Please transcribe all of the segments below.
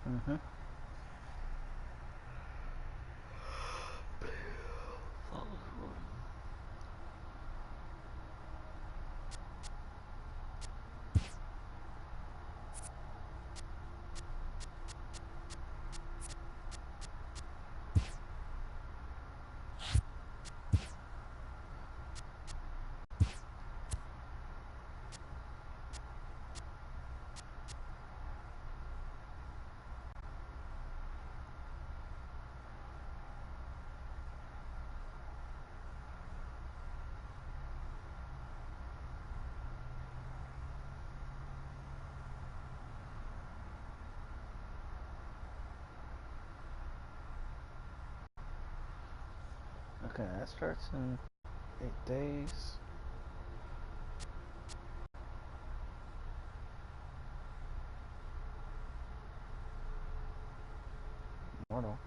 Mm-hmm. Okay, that starts in 8 days. Mortal.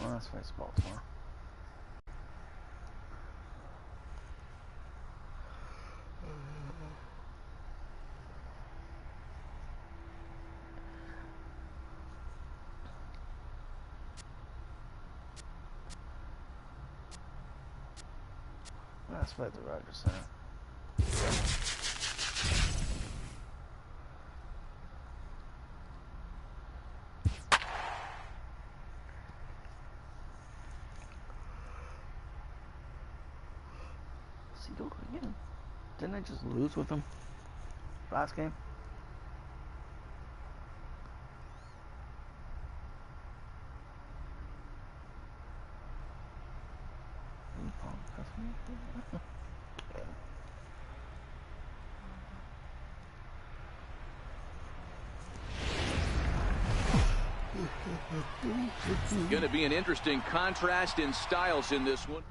Well, that's face Baltimore. Let's fight the Rogers Center. Seagull again. Didn't I just lose with him last game? It's going to be an interesting contrast in styles in this one.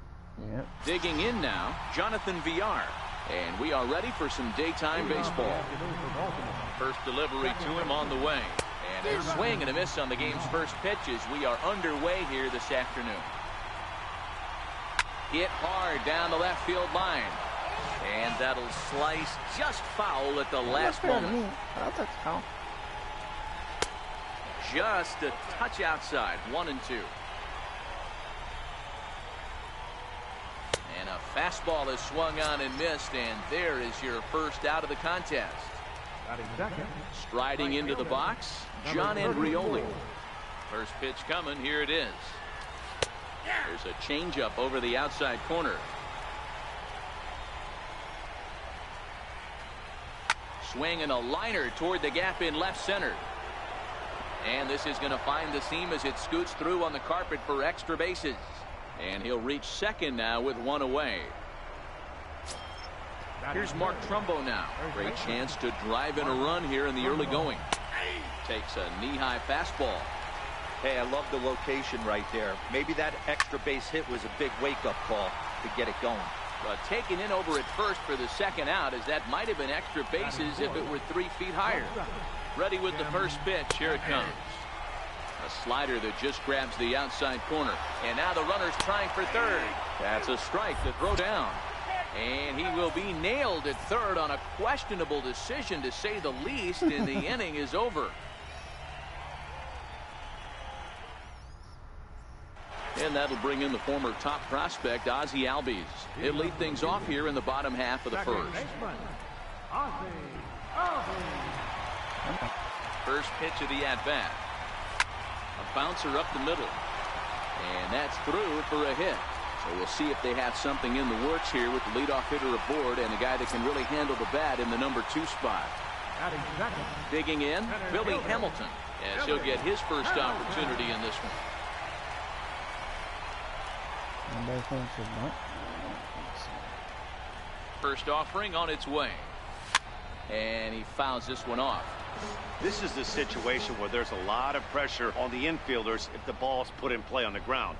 Yep. Digging in now, Jonathan Villar. And we are ready for some daytime baseball. First delivery to him on the way. And a swing and a miss on the game's first pitch as we are underway here this afternoon. Hit hard down the left field line. And that'll slice just foul at the last moment. I'll touch foul. Just a touch outside, 1-2. And a fastball is swung on and missed, and there is your first out of the contest. Striding into the box, John Andrioli. First pitch coming, here it is. There's a changeup over the outside corner. Swing and a liner toward the gap in left center. And this is going to find the seam as it scoots through on the carpet for extra bases. And he'll reach second now with one away. Here's Mark Trumbo now. Great chance to drive in a run here in the early going. Takes a knee-high fastball. Hey, I love the location right there. Maybe that extra base hit was a big wake-up call to get it going. But taken in over at first for the second out, as that might have been extra bases if it were 3 feet higher. Ready with the first pitch. Here it comes. A slider that just grabs the outside corner. And now the runner's trying for third. That's a strike to throw down. And he will be nailed at third on a questionable decision, to say the least, and the inning is over. And that'll bring in the former top prospect, Ozzie Albies. He'll lead things off here in the bottom half of the first. First pitch of the at-bat. A bouncer up the middle. And that's through for a hit. So we'll see if they have something in the works here with the leadoff hitter aboard and the guy that can really handle the bat in the number 2 spot. Digging in, Billy Hamilton, as he'll get his first opportunity in this one. First offering on its way. And he fouls this one off. This is the situation where there's a lot of pressure on the infielders if the ball's put in play on the ground.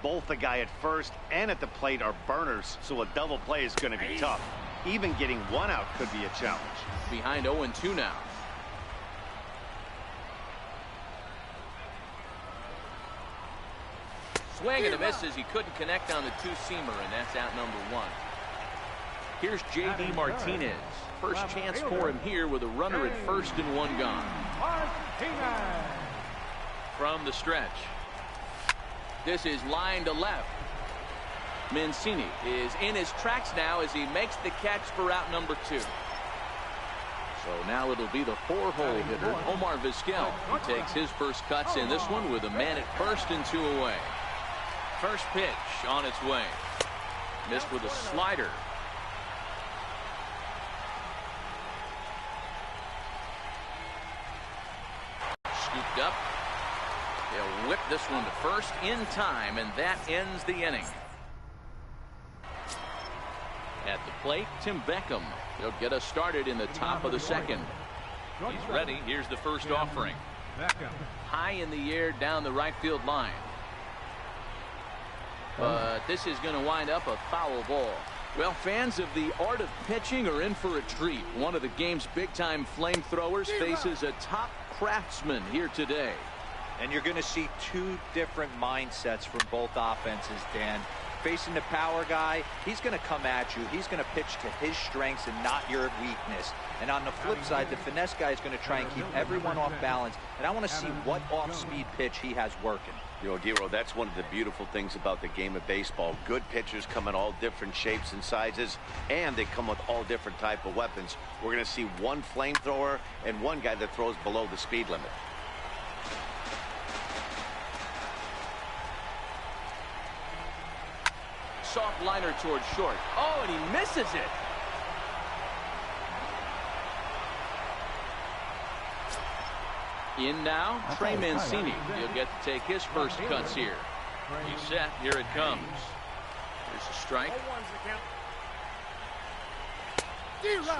Both the guy at first and at the plate are burners, so a double play is going to be tough. Even getting one out could be a challenge. Behind 0-2 now. Swing and a miss as he couldn't connect on the two-seamer, and that's out number 1. Here's J.D. Martinez. First chance for him here with a runner at first and 1 gone. From the stretch. This is line to left. Mancini is in his tracks now as he makes the catch for out number 2. So now it'll be the 4-hole hitter, Omar Vizquel. He takes his first cuts in this one with a man at first and 2 away. First pitch on its way. Missed with a slider. Scooped up. They'll whip this one to first in time, and that ends the inning. At the plate, Tim Beckham. He'll get us started in the top of the second. He's ready. Here's the first offering. High in the air down the right field line. But this is going to wind up a foul ball. Well, fans of the art of pitching are in for a treat. One of the game's big-time flamethrowers faces a top craftsman here today. And you're going to see 2 different mindsets from both offenses, Dan. Facing the power guy, he's going to come at you. He's going to pitch to his strengths and not your weakness. And on the flip side, the finesse guy is going to try and keep everyone off balance. And I want to see what off-speed pitch he has working. You know, Giro, that's one of the beautiful things about the game of baseball. Good pitchers come in all different shapes and sizes, and they come with all different type of weapons. We're going to see one flamethrower and one guy that throws below the speed limit. Soft liner towards short. Oh, and he misses it. In now, Trey Mancini. He'll get to take his first cuts here. He's set. Here it comes. Here's a strike.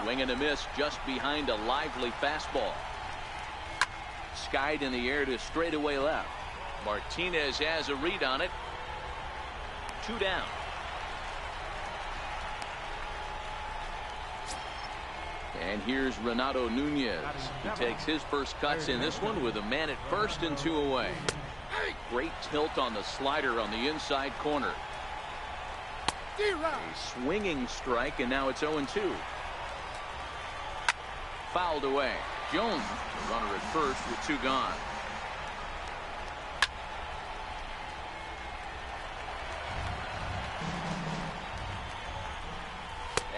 Swing and a miss just behind a lively fastball. Skied in the air to straightaway left. Martinez has a read on it. 2 down. And here's Renato Nunez. He takes his first cuts in this one with a man at first and 2 away. Great tilt on the slider on the inside corner. A swinging strike, and now it's 0-2. Fouled away. Jones, the runner at first with 2 gone.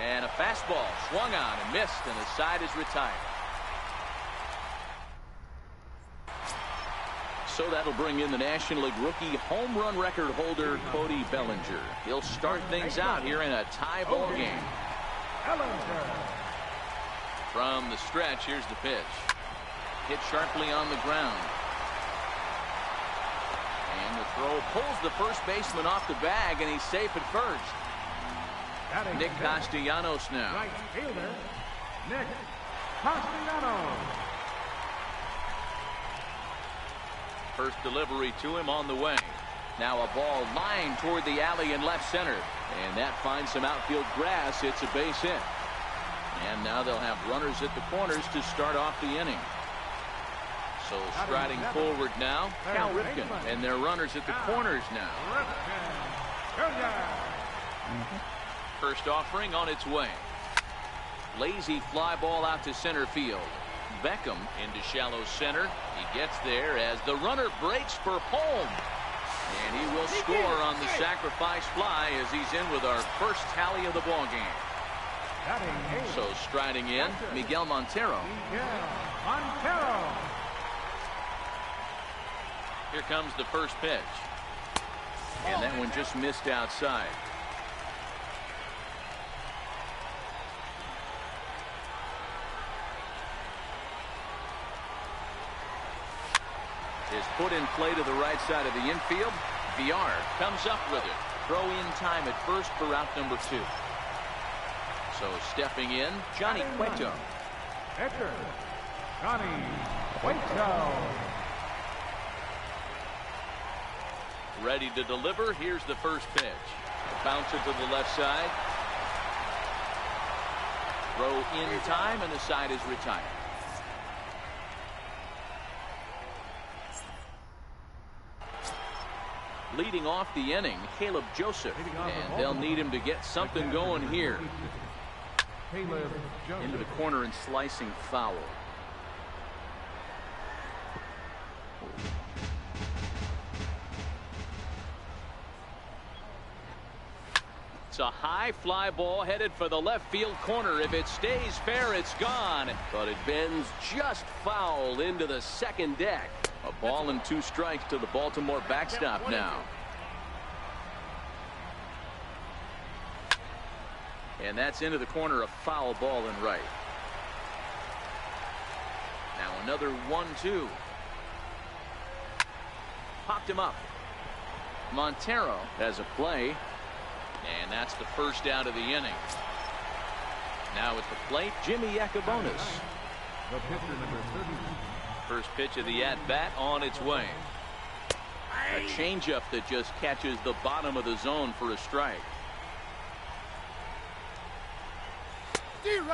And a fastball swung on and missed, and the side is retired. So that'll bring in the National League rookie home run record holder Cody Bellinger. He'll start things out here in a tie ball game. From the stretch, here's the pitch. Hit sharply on the ground. And the throw pulls the first baseman off the bag, and he's safe at first. Nick Castellanos now. Right fielder, Nick Castellanos. First delivery to him on the way. Now a ball lined toward the alley in left center. And that finds some outfield grass. It's a base hit. And now they'll have runners at the corners to start off the inning. So striding forward now, Cal Ripken. And their runners at the corners now. First offering on its way. Lazy fly ball out to center field. Beckham into shallow center. He gets there as the runner breaks for home. And he will score on the sacrifice fly as he's in with our first tally of the ball game. So striding in, Miguel Montero. Here comes the first pitch. And that one just missed outside. Is put in play to the right side of the infield. Villar comes up with it. Throw in time at first for out number 2. So stepping in, Johnny Cueto. Johnny Cueto. Ready to deliver. Here's the first pitch. Bouncer to the left side. Throw in time, and the side is retired. Leading off the inning, Caleb Joseph, and they'll need him to get something going here. Into the corner and slicing foul. It's a high fly ball headed for the left field corner. If it stays fair, it's gone. But it bends just foul into the second deck. A ball and 2 strikes to the Baltimore backstop now. And that's into the corner, a foul ball and right. Now another 1-2. Popped him up. Montero has a play. And that's the first out of the inning. Now at the plate, Jimmy Yacobonis. First pitch of the at-bat on its way. A changeup that just catches the bottom of the zone for a strike.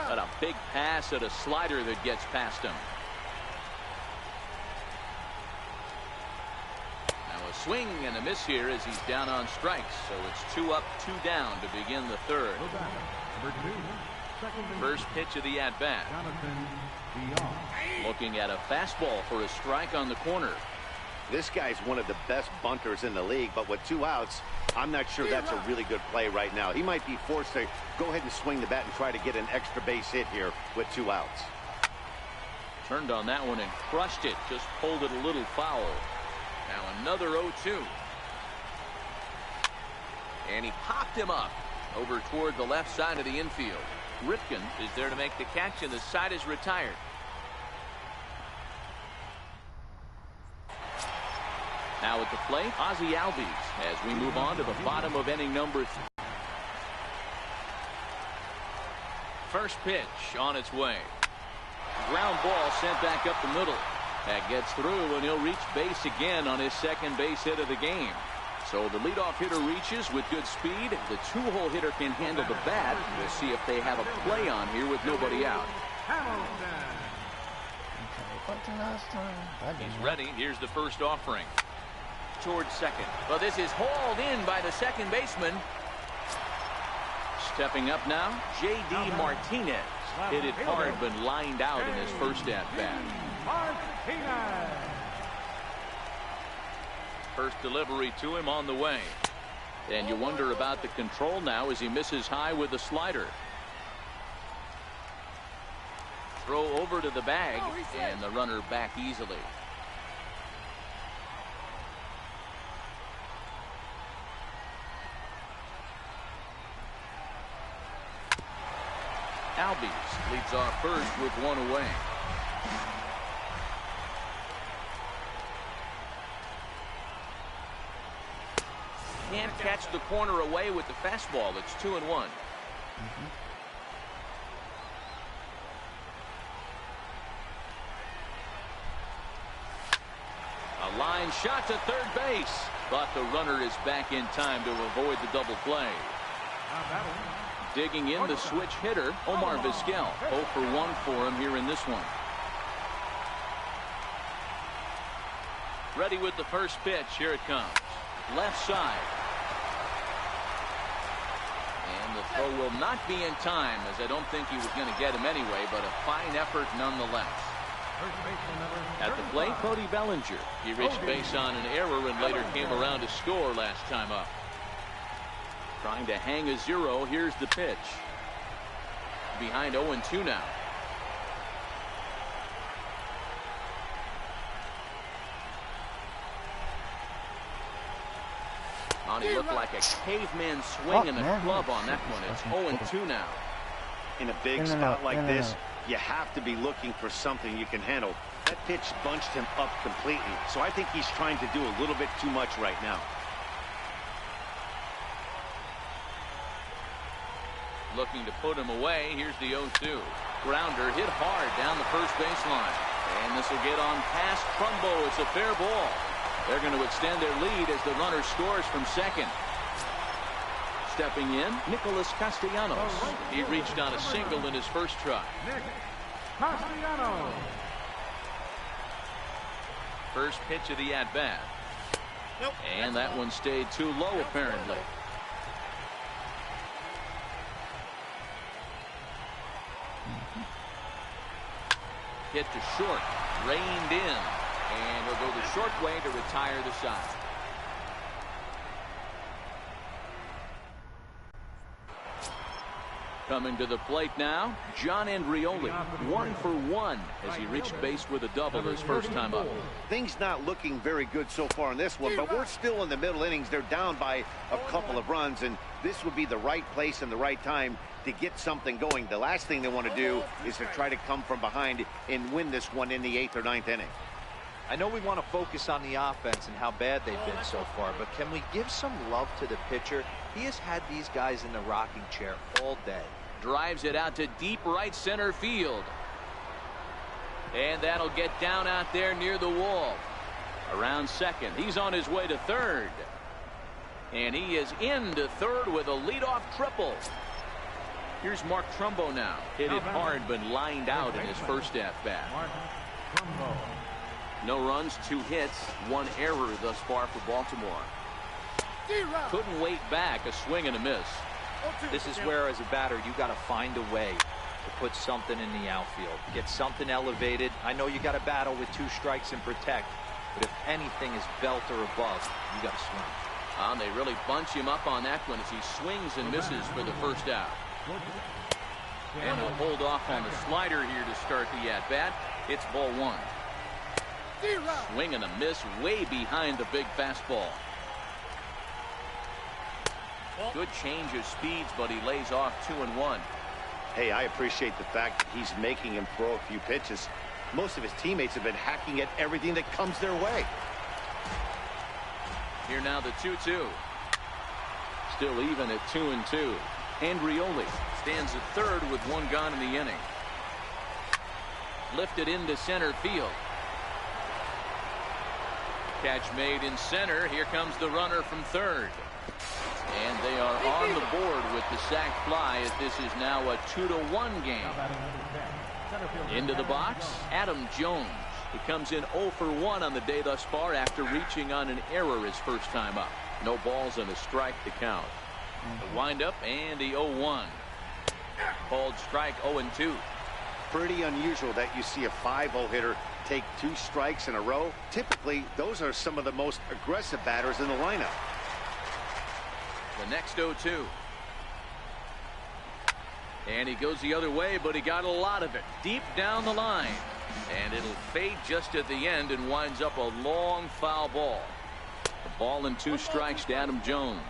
But a big pass at a slider that gets past him. Now a swing and a miss here as he's down on strikes. So it's 2 up, 2 down to begin the third. First pitch of the at-bat. Looking at a fastball for a strike on the corner. This guy's one of the best bunters in the league, but with 2 outs, I'm not sure that's a really good play right now. He might be forced to go ahead and swing the bat and try to get an extra base hit here with 2 outs. Turned on that one and crushed it. Just pulled it a little foul. Now another 0-2. And he popped him up over toward the left side of the infield. Ripken is there to make the catch, and the side is retired. Now at the plate, Ozzie Albies as we move on to the bottom of inning number 3. First pitch on its way. Ground ball sent back up the middle. That gets through, and he'll reach base again on his second base hit of the game. So the leadoff hitter reaches with good speed. The 2-hole hitter can handle the bat. We'll see if they have a play on here with nobody out. He's ready. Here's the first offering. Towards second. Well, this is hauled in by the second baseman. Stepping up now, J.D. Martinez. Hit it hard but lined out in his first at-bat. First delivery to him on the way. And you wonder about the control now as he misses high with the slider. Throw over to the bag, and the runner back easily. Albies leads off first with 1 away. Can't catch the corner away with the fastball. It's 2-1. A line shot to third base, but the runner is back in time to avoid the double play. Digging in the switch hitter, Omar Vizquel. 0 for 1 for him here in this one. Ready with the first pitch. Here it comes. Left side. And the throw will not be in time, as I don't think he was going to get him anyway, but a fine effort nonetheless. At the plate, Cody Bellinger. He reached base on an error and later came around to score last time up. Trying to hang a 0. Here's the pitch. Behind 0-2 now. He looked like a caveman swinging a club on that one. It's 0-2 now. In a big spot like this, you have to be looking for something you can handle. That pitch bunched him up completely, so I think he's trying to do a little bit too much right now. Looking to put him away. Here's the 0-2. Grounder hit hard down the first baseline. And this will get on past Trumbo. It's a fair ball. They're going to extend their lead as the runner scores from second. Stepping in, Nicholas Castellanos. He reached on a single in his first try. Castellanos. First pitch of the at-bat. And that one stayed too low, apparently. Hit to short, reined in, and he'll go the short way to retire the side. Coming to the plate now, John Andrioli, 1 for 1 as he reached base with a double his first time up. Things not looking very good so far in this one, but we're still in the middle innings. They're down by a couple of runs, and this would be the right place and the right time to get something going. The last thing they want to do is to try to come from behind and win this one in the 8th or 9th inning. I know we want to focus on the offense and how bad they've been so far, but can we give some love to the pitcher? He has had these guys in the rocking chair all day. Drives it out to deep right center field. And that'll get down out there near the wall. Around second. He's on his way to third. And he is into third with a leadoff triple. Here's Mark Trumbo now. Hit it hard but lined out in his first at-bat. No runs, 2 hits, 1 error thus far for Baltimore. Couldn't wait back. A swing and a miss. This is where, as a batter, you got to find a way to put something in the outfield. Get something elevated. I know you got to battle with 2 strikes and protect, but if anything is belt or above, you got to swing. They really bunch him up on that one as he swings and misses for the first out. And he'll hold off on the slider here to start the at-bat. It's ball 1. Swing and a miss way behind the big fastball. Good change of speeds, but he lays off 2-1. Hey, I appreciate the fact that he's making him throw a few pitches. Most of his teammates have been hacking at everything that comes their way. Here now the 2-2. Still even at 2-2. Andrioli stands at third with 1 gone in the inning. Lifted into center field. Catch made in center. Here comes the runner from third. And they are on the board with the sac fly as this is now a 2-1 game. Into the box, Adam Jones. He comes in 0 for 1 on the day thus far after reaching on an error his first time up. No balls and a strike to count. The windup and the 0-1. Called strike 0-2. Pretty unusual that you see a 5-0 hitter take 2 strikes in a row. Typically, those are some of the most aggressive batters in the lineup. The next 0-2. And he goes the other way, but he got a lot of it deep down the line. And it'll fade just at the end and winds up a long foul ball. A ball and 2 strikes to Adam Jones.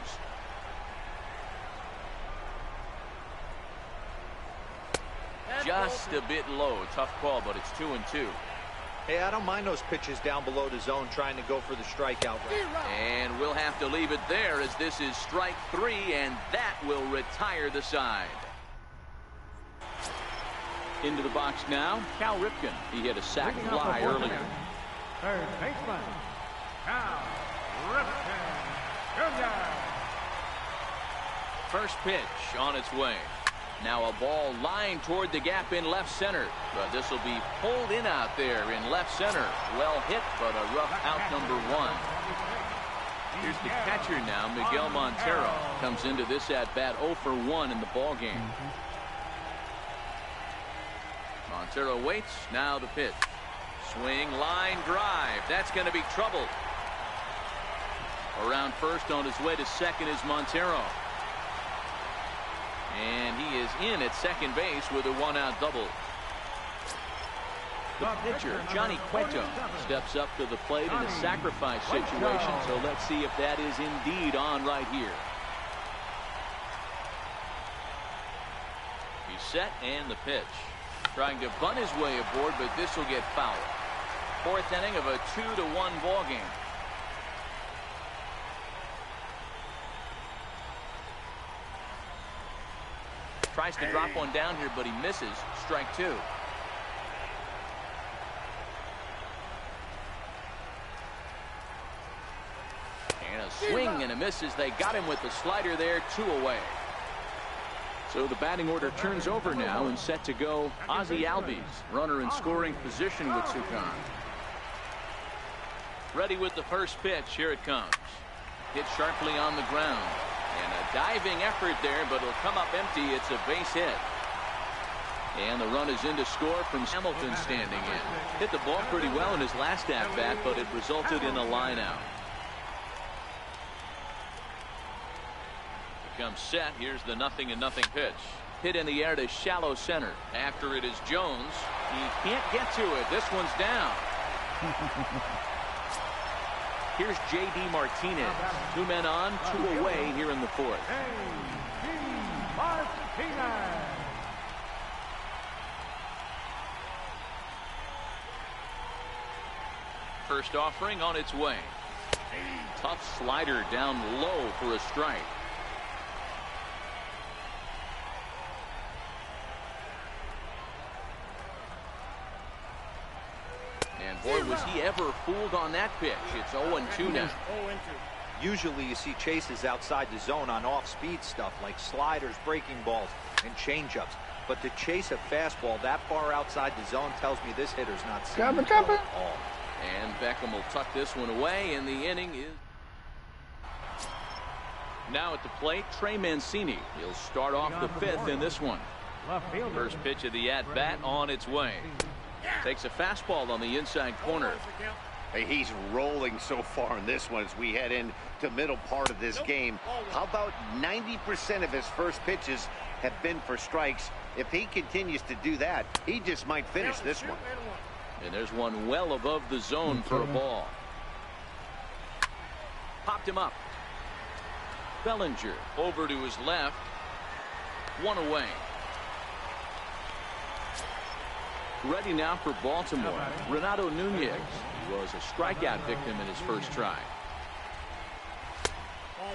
Just a bit low. Tough call, but it's 2-2. Hey, I don't mind those pitches down below the zone trying to go for the strikeout. And we'll have to leave it there as this is strike 3, and that will retire the side. Into the box now, Cal Ripken. He hit a sac fly earlier. Third baseman, Cal Ripken Jr. First pitch on its way. Now a ball lined toward the gap in left center. But this will be pulled in out there in left center. Well hit, but a rough out number 1. Here's the catcher now, Miguel Montero. Comes into this at-bat 0 for 1 in the ball game. Montero waits. Now the pitch. Swing, line, drive. That's going to be trouble. Around first on his way to second is Montero. And he is in at second base with a 1-out double. The pitcher, Johnny Cueto, steps up to the plate in a sacrifice situation. So let's see if that is indeed on right here. He's set and the pitch. Trying to bunt his way aboard, but this will get fouled. 4th inning of a 2-1 ball game. Tries to drop one down here, but he misses. Strike 2. And a swing and a miss as they got him with the slider there. 2 away. So the batting order turns over now and set to go Ozzie Albies, runner in scoring position with Sukan. Ready with the first pitch. Here it comes. Hit sharply on the ground. And a diving effort there, but it'll come up empty. It's a base hit. And the run is in to score from Hamilton standing in. Hit the ball pretty well in his last at-bat, but it resulted in a line out. Comes set. Here's the 0-0 pitch. Hit in the air to shallow center. After it is Jones. He can't get to it. This one's down. Here's J.D. Martinez. 2 men on, 2 away here in the fourth. First offering on its way. Tough slider down low for a strike. And boy, was he ever fooled on that pitch. It's 0-2 now. Usually you see chases outside the zone on off-speed stuff like sliders, breaking balls, and changeups. But to chase a fastball that far outside the zone tells me this hitter's not seeing it at all. And Beckham will tuck this one away, and the inning is now at the plate. Trey Mancini. He'll start off the fifth in this one. First pitch of the at-bat on its way. Takes a fastball on the inside corner. Hey, he's rolling so far in this one as we head into the middle part of this game. How about 90% of his first pitches have been for strikes? If he continues to do that, he just might finish this one. And there's one well above the zone for a ball. Popped him up. Bellinger over to his left. 1 away. Ready now for Baltimore. Renato Nunez was a strikeout victim in his first try.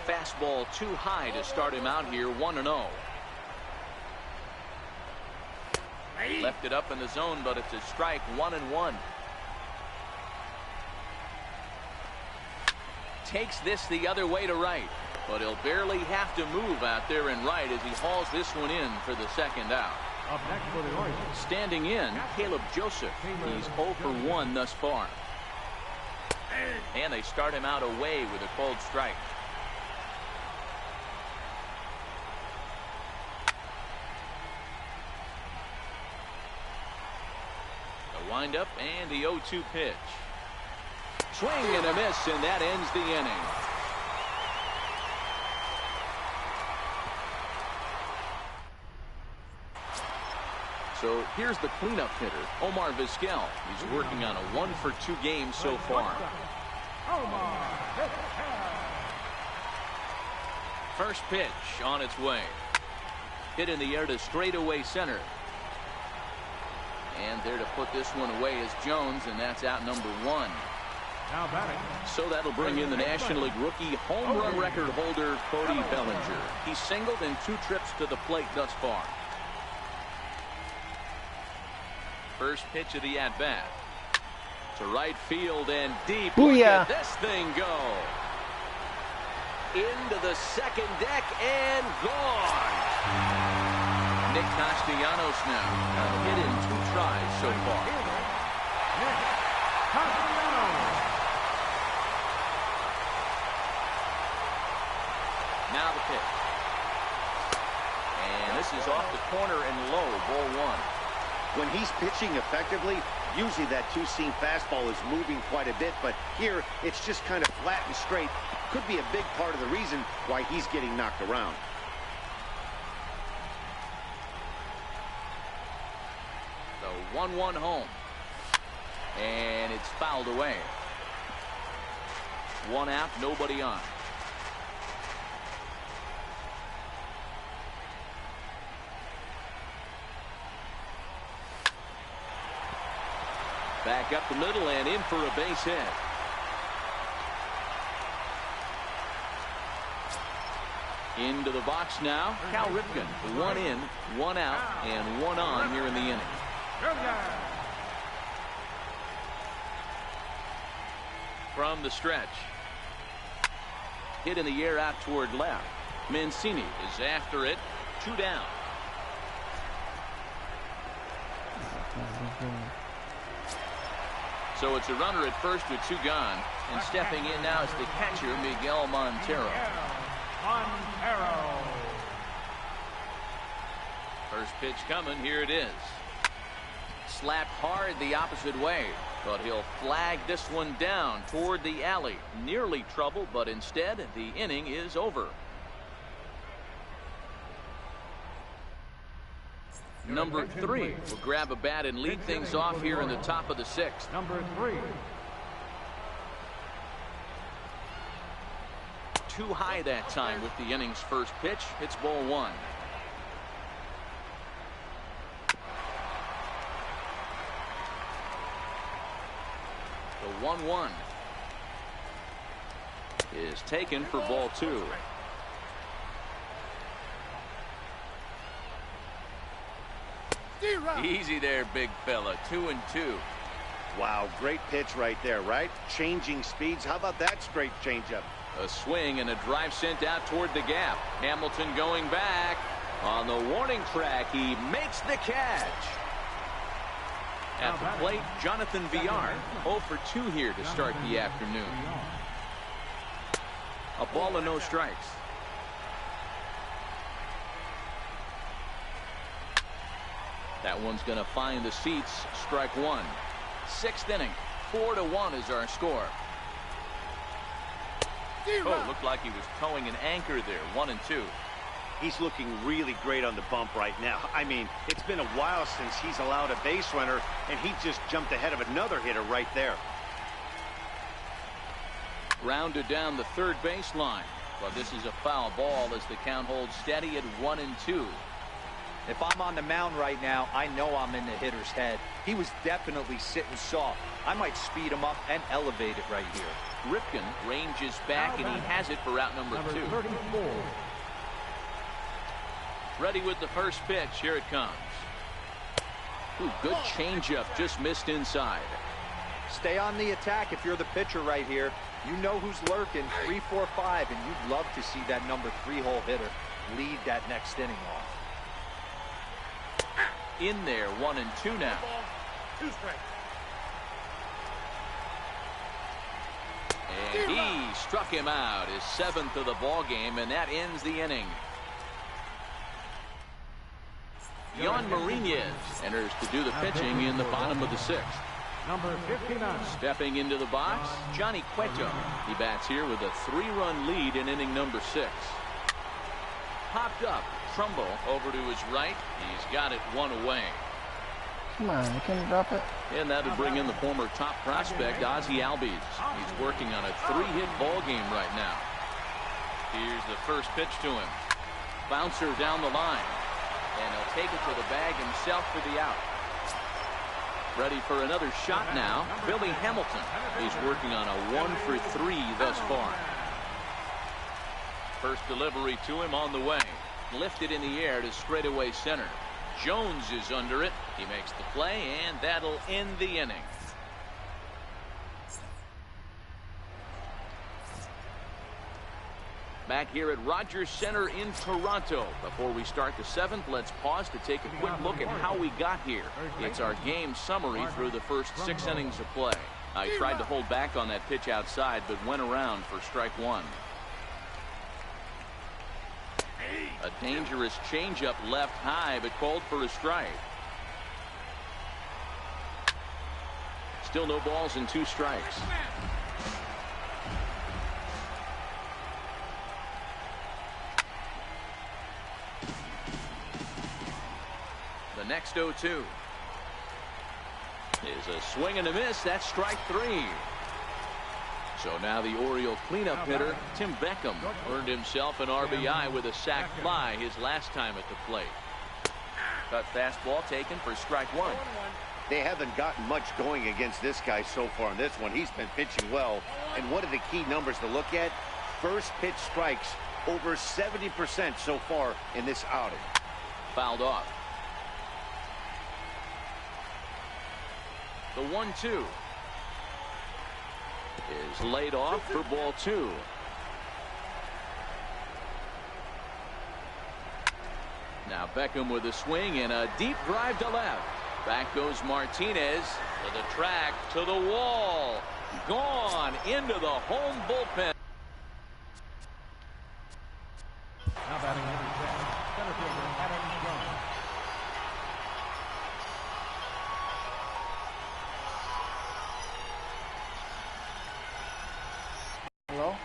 Fastball too high to start him out here. 1-0. Left it up in the zone, but it's a strike. 1-1. Takes this the other way to right, but he'll barely have to move out there and right as he hauls this one in for the second out. Up next for the Orioles. Standing in, Caleb Joseph. He's 0 for 1 thus far. And they start him out away with a cold strike. The windup and the 0-2 pitch. Swing and a miss, and that ends the inning. So here's the cleanup hitter, Omar Vizquel. He's working on a 1 for 2 game so far. First pitch on its way. Hit in the air to straightaway center. And there to put this one away is Jones, and that's out number 1. Now batting. So that'll bring in the National League rookie home run record holder, Cody Bellinger. He's singled in 2 trips to the plate thus far. First pitch of the at-bat. To right field and deep. Look at this thing go. Into the second deck and gone. Nick Castellanos now. Hit in 2 tries so far. Now the pitch. And this is off the corner and low. Ball 1. When he's pitching effectively, usually that 2-seam fastball is moving quite a bit, but here it's just kind of flat and straight. Could be a big part of the reason why he's getting knocked around. The 1-1 home. And it's fouled away. 1 out, nobody on. Back up the middle and in for a base hit. Into the box now, Cal Ripken. 1 in, 1 out, and 1 on here in the inning. From the stretch. Hit in the air out toward left. Mancini is after it. 2 down. So it's a runner at first with 2 gone. And stepping in now is the catcher, Miguel Montero. Montero. First pitch coming. Here it is. Slapped hard the opposite way. But he'll flag this one down toward the alley. Nearly trouble, but instead the inning is over. Number 3 will grab a bat and lead things off here in the top of the 6th. Number 3. Too high that time with the inning's first pitch. It's ball 1. The 1-1 is taken for ball 2. Easy there, big fella. 2-2. Wow, great pitch right there, right? Changing speeds. How about that straight changeup? A swing and a drive sent out toward the gap. Hamilton going back. On the warning track, he makes the catch. At the plate, Jonathan Villar, 0 for 2 here to start the afternoon. A ball and no strikes. That one's going to find the seats. Strike 1. 6th inning. 4-1 is our score. Oh, looked like he was towing an anchor there. 1-2. He's looking really great on the bump right now. I mean, it's been a while since he's allowed a base runner, and he just jumped ahead of another hitter right there. Rounded down the third baseline. Well, this is a foul ball as the count holds steady at 1-2. If I'm on the mound right now, I know I'm in the hitter's head. He was definitely sitting soft. I might speed him up and elevate it right here. Ripken ranges back, and he has it for out number 2. 34. Ready with the first pitch. Here it comes. Ooh, good changeup. Just missed inside. Stay on the attack if you're the pitcher right here. You know who's lurking. 3, 4, 5, and you'd love to see that number 3-hole hitter lead that next inning off. In there, 1-2 now. 2 strikes. And he struck him out, his 7th of the ball game, and that ends the inning. Jan Marinez enters to do the pitching in the bottom of the 6th. Number 59. Stepping into the box, Johnny Cueto. He bats here with a 3-run lead in inning number 6. Popped up. Trumbo over to his right. He's got it 1 away. Come on, can you drop it? And that'll bring in the former top prospect, Ozzie Albies. He's working on a 3-hit ball game right now. Here's the first pitch to him. Bouncer down the line. And he'll take it to the bag himself for the out. Ready for another shot now. Billy Hamilton. He's working on a 1 for 3 thus far. First delivery to him on the way. Lifted in the air to straightaway center. Jones is under it. He makes the play, and that'll end the inning. Back here at Rogers Center in Toronto. Before we start the 7th, let's pause to take a quick look at how we got here. It's our game summary through the first 6 innings of play. I tried to hold back on that pitch outside, but went around for strike 1. A dangerous changeup left high, but called for a strike. Still no balls and 2 strikes. The next 0-2 is a swing and a miss. That's strike 3. So now the Oriole cleanup hitter, Tim Beckham, earned himself an RBI with a sac fly his last time at the plate. Cut fastball taken for strike 1. They haven't gotten much going against this guy so far in this one. He's been pitching well. And one of the key numbers to look at, first pitch strikes over 70% so far in this outing. Fouled off. The 1-2 is laid off for ball 2. Now Beckham with a swing and a deep drive to left. Back goes Martinez to the track, to the wall. Gone into the home bullpen. Now batting number 10, center fielder Adam Young. Hello?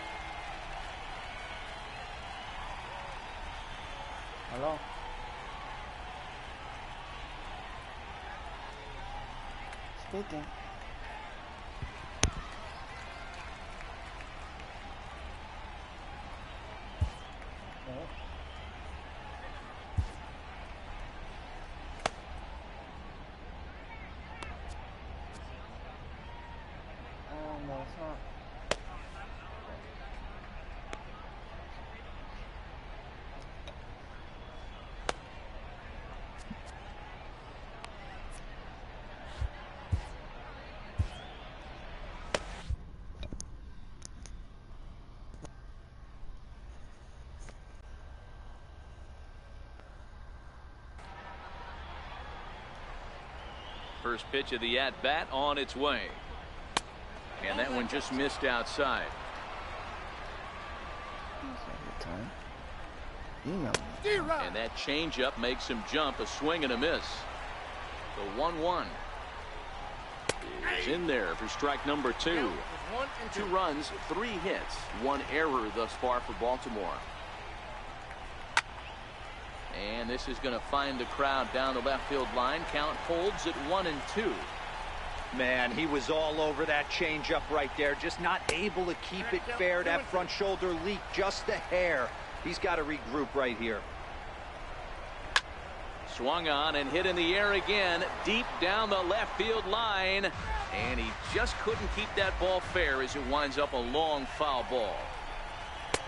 Hello? Speaking. No, it's not. First pitch of the at-bat on its way. And that one just missed outside. That's a good time. And that changeup makes him jump. A swing and a miss. The 1-1 is in there for strike number 2. 2 runs, 3 hits, 1 error thus far for Baltimore. And this is going to find the crowd down the left field line. Count holds at 1-2. Man, he was all over that changeup right there. Just not able to keep it fair. That front shoulder leaked just a hair. He's got to regroup right here. Swung on and hit in the air again, deep down the left field line. And he just couldn't keep that ball fair as it winds up a long foul ball.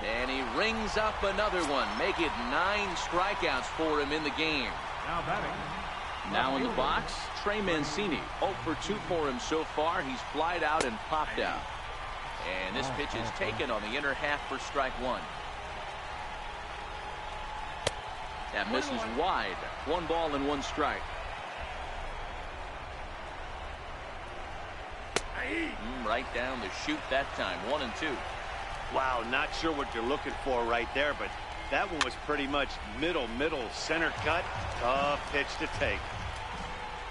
And he rings up another one. Make it 9 strikeouts for him in the game. Now batting. Now in the box, Trey Mancini. 0 for 2 for him so far. He's flied out and popped out. And this pitch is taken on the inner half for strike 1. That misses wide. 1 ball and 1 strike. Right down the chute that time. 1-2. Wow, not sure what you're looking for right there, but that one was pretty much middle center cut. Tough pitch to take.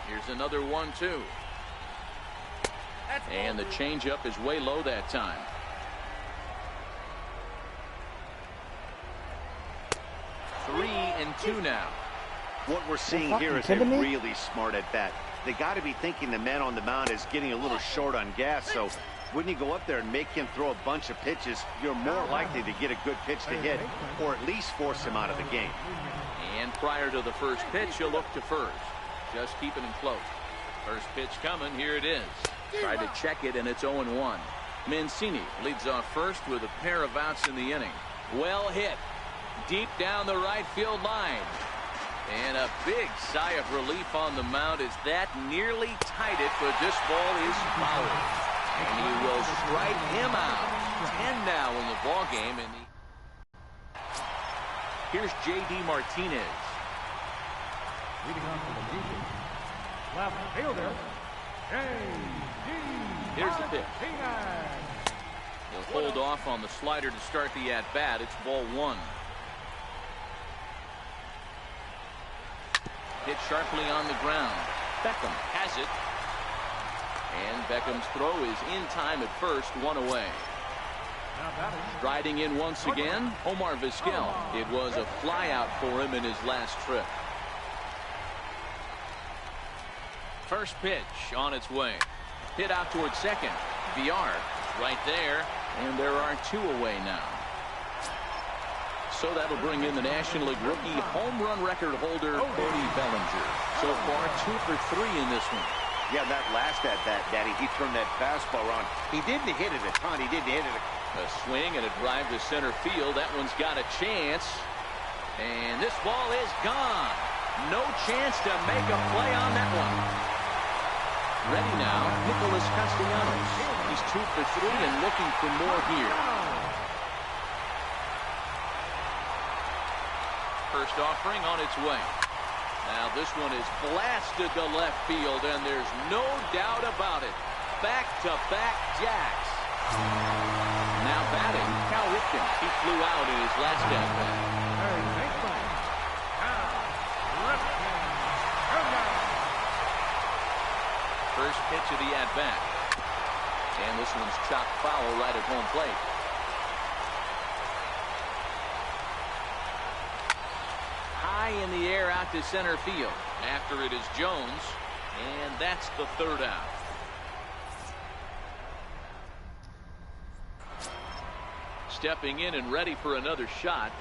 Here's another 1-2. And the changeup is way low that time. 3-2 now. What we're seeing here is a really smart at bat. They got to be thinking the man on the mound is getting a little short on gas, so when you go up there and make him throw a bunch of pitches, you're more likely to get a good pitch to hit, or at least force him out of the game. And prior to the first pitch, you'll look to first. Just keeping him close. First pitch coming. Here it is. Try to check it, and it's 0-1. Mancini leads off first with a pair of outs in the inning. Well hit. Deep down the right field line. And a big sigh of relief on the mound as that nearly tied it, but this ball is fouled. And he will strike him out. 10 now in the ball game. Here's J.D. Martinez. Leading on for the Yankees, left fielder, J.D. Here's the pitch. Martinez. He'll hold off on the slider to start the at-bat. It's ball 1. Hit sharply on the ground. Beckham has it. And Beckham's throw is in time at first, 1 away. Now batting. Riding in once again, Omar Vizquel. It was a flyout for him in his last trip. First pitch on its way. Hit out towards second. VR right there. And there are 2 away now. So that'll bring in the National League rookie home run record holder, Cody Bellinger. So far, 2 for 3 in this one. Yeah, that last at-bat, Daddy, he turned that fastball around. He didn't hit it a ton. He didn't hit it A swing and a drive to center field. That one's got a chance. And this ball is gone. No chance to make a play on that one. Ready now, Nicholas Castellanos. He's 2 for 3 and looking for more here. First offering on its way. Now this one is blasted to left field, and there's no doubt about it. Back-to-back jacks. Now batting, Cal Ripken. He flew out in his last at-bat. First pitch of the at-bat. And this one's chopped foul right at home plate. High in the air out to center field. After it is Jones, and that's the third out. Stepping in and ready for another shot.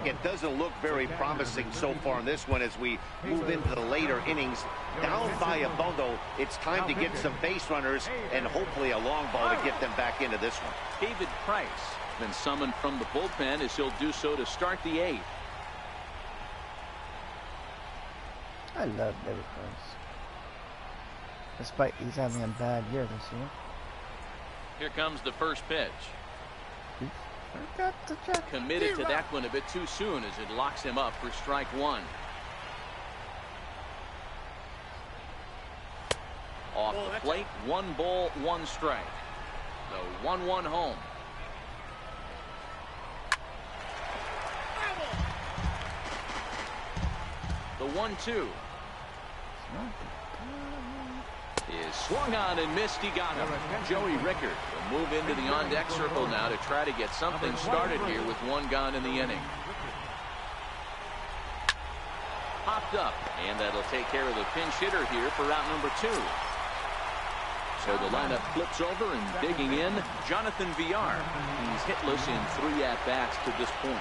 It doesn't look very promising so far in this one as we move into the later innings. Down by a bundle, it's time to get some base runners and hopefully a long ball to get them back into this one. David Price been summoned from the bullpen as he'll do so to start the eighth. I love David Price. Despite he's having a bad year this year. Here comes the first pitch. Committed to that one a bit too soon as it locks him up for strike one. Off the plate, 1 ball, 1 strike. The 1-1 home. The 1-2 is swung on and missed. He got him. Joey Rickard will move into the on-deck circle now to try to get something started here with 1 gone in the inning. Popped up, and that'll take care of the pinch hitter here for out number 2. So the lineup flips over, and digging in, Jonathan Villar. He's hitless in 3 at-bats to this point.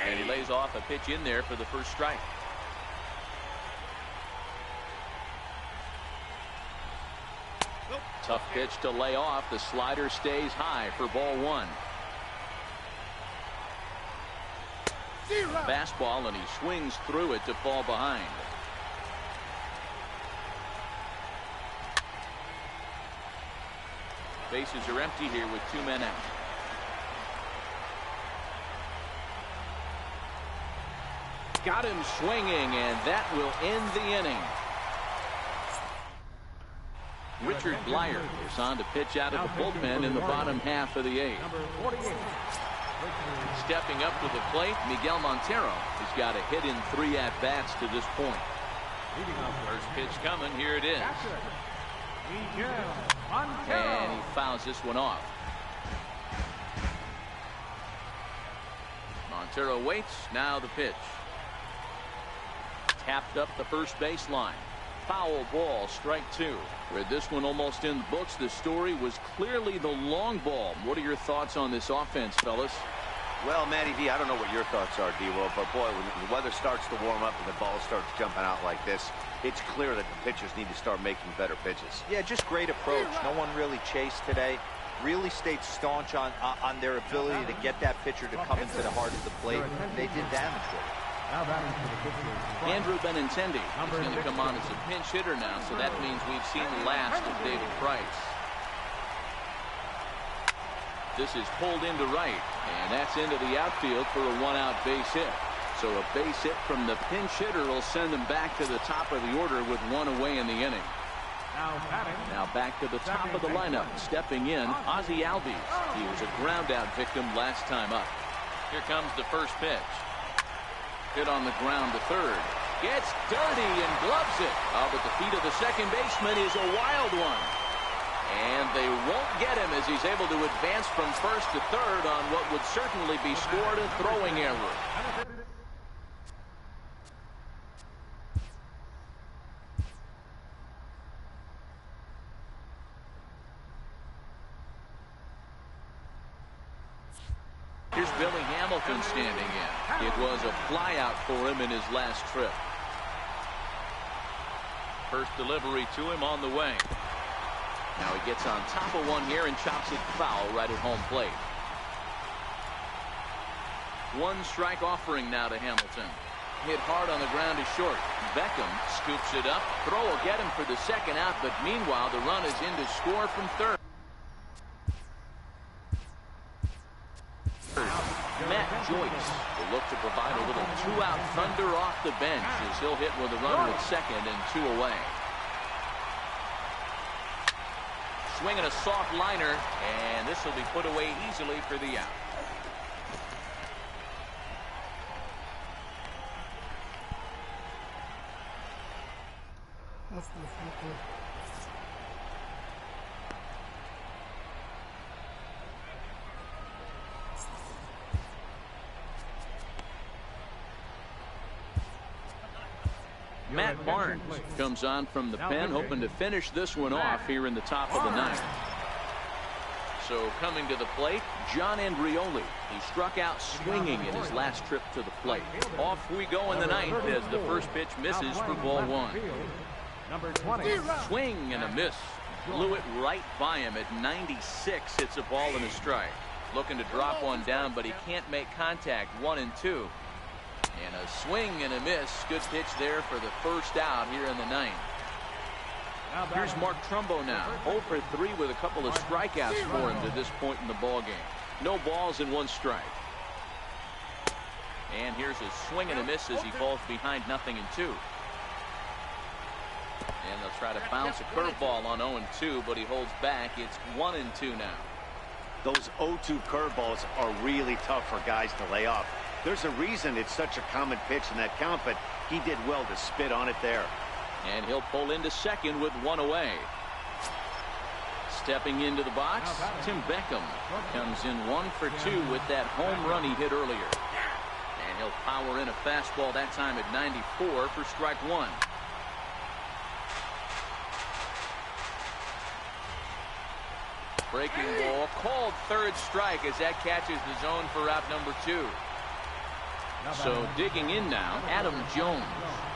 And he lays off a pitch in there for the first strike. Tough pitch to lay off. The slider stays high for ball 1. Fastball, and he swings through it to fall behind. Bases are empty here with 2 men out. Got him swinging, and that will end the inning. Richard Blyer is on to pitch out of the bullpen in the bottom half of the 8th. Stepping up to the plate, Miguel Montero. He's got a hit in 3 at-bats to this point. First pitch coming. Here it is. And he fouls this one off. Montero waits. Now the pitch. Tapped up the first baseline. Foul ball, strike 2. With this one almost in the books, the story was clearly the long ball. What are your thoughts on this offense, fellas? Well, Matty V, I don't know what your thoughts are, D-Will, but boy, when the weather starts to warm up and the ball starts jumping out like this, it's clear that the pitchers need to start making better pitches. Yeah, just great approach. No one really chased today. Really stayed staunch on their ability to get that pitcher to come into the heart of the plate. They did damage with it. Andrew Benintendi is going to come on as a pinch hitter now, so that means we've seen the last of David Price. This is pulled into right, and that's into the outfield for a 1-out base hit. So a base hit from the pinch hitter will send him back to the top of the order with 1 away in the inning. Now back to the top of the lineup. Stepping in, Ozzie Albies. He was a ground-out victim last time up. Here comes the first pitch. Hit on the ground to third. Gets dirty and gloves it. Oh, but the feet of the second baseman is a wild one. And they won't get him as he's able to advance from first to third on what would certainly be scored a throwing error. Here's Billy Hamilton standing in. It was a flyout for him in his last trip. First delivery to him on the way. Now he gets on top of one here and chops it foul right at home plate. 1 strike offering now to Hamilton. Hit hard on the ground to short. Beckham scoops it up. Throw will get him for the second out, but meanwhile the run is in to score from third. Met Joyce will look to provide a little two-out thunder off the bench as he'll hit with a runner at second and 2 away. Swinging a soft liner, and this will be put away easily for the out. Matt Barnes comes on from the pen, hoping to finish this one off here in the top of the ninth. So coming to the plate, John Andrioli. He struck out swinging in his last trip to the plate. Off we go in the ninth as the first pitch misses for ball one. Number 20. Swing and a miss. Blew it right by him at 96. Hits a ball and a strike. Looking to drop one down, but he can't make contact. 1-2. And a swing and a miss. Good pitch there for the first out here in the ninth. Here's Mark Trumbo now. 0 for 3 with a couple of strikeouts for him to this point in the ball game. No balls and 1 strike. And here's a swing and a miss as he falls behind 0-2. And they'll try to bounce a curveball on 0-2, but he holds back. It's 1-2 now. Those 0-2 curveballs are really tough for guys to lay off. There's a reason it's such a common pitch in that count, but he did well to spit on it there. And he'll pull into second with 1 away. Stepping into the box, Tim Beckham comes in 1 for 2 with that home run he hit earlier. And he'll power in a fastball that time at 94 for strike 1. Breaking ball, called third strike as that catches the zone for out number 2. So digging in now, Adam Jones.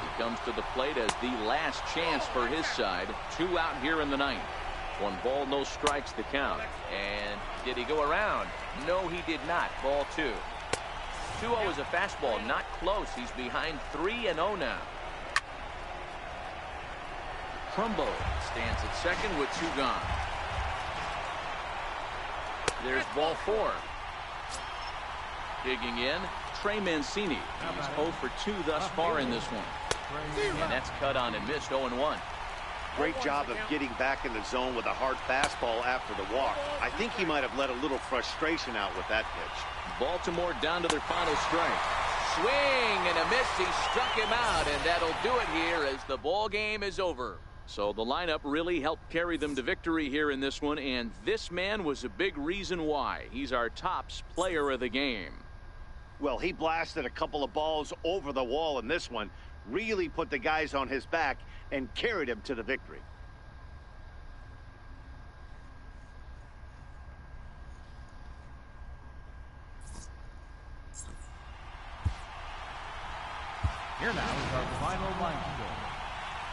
He comes to the plate as the last chance for his side. 2 out here in the ninth. 1 ball, no strikes to count. And did he go around? No, he did not. Ball 2. 2-0 is a fastball, not close. He's behind 3-0 now. Trumbo stands at second with 2 gone. There's ball 4. Digging in, Trey Mancini. He's 0 for 2 thus far in this one. And that's cut on and missed. 0-1. Great job of getting back in the zone with a hard fastball after the walk. I think he might have let a little frustration out with that pitch. Baltimore down to their final strike. Swing and a miss. He struck him out, and that'll do it here as the ball game is over. So the lineup really helped carry them to victory here in this one, and this man was a big reason why. He's our tops player of the game. Well, he blasted a couple of balls over the wall in this one, really put the guys on his back and carried him to the victory. Here now is our final line score.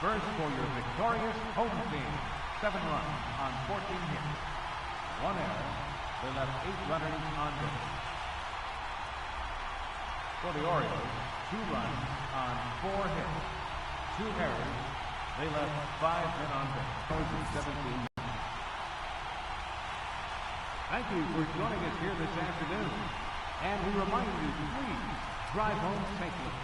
First, for your victorious home team, 7 runs on 14 hits. 1 error. They left 8 runners on base. For the Orioles, 2 runs on 4 hits. 2 errors. They left 5 men on base. 17. Thank you for joining us here this afternoon. And we remind you to please drive home safely.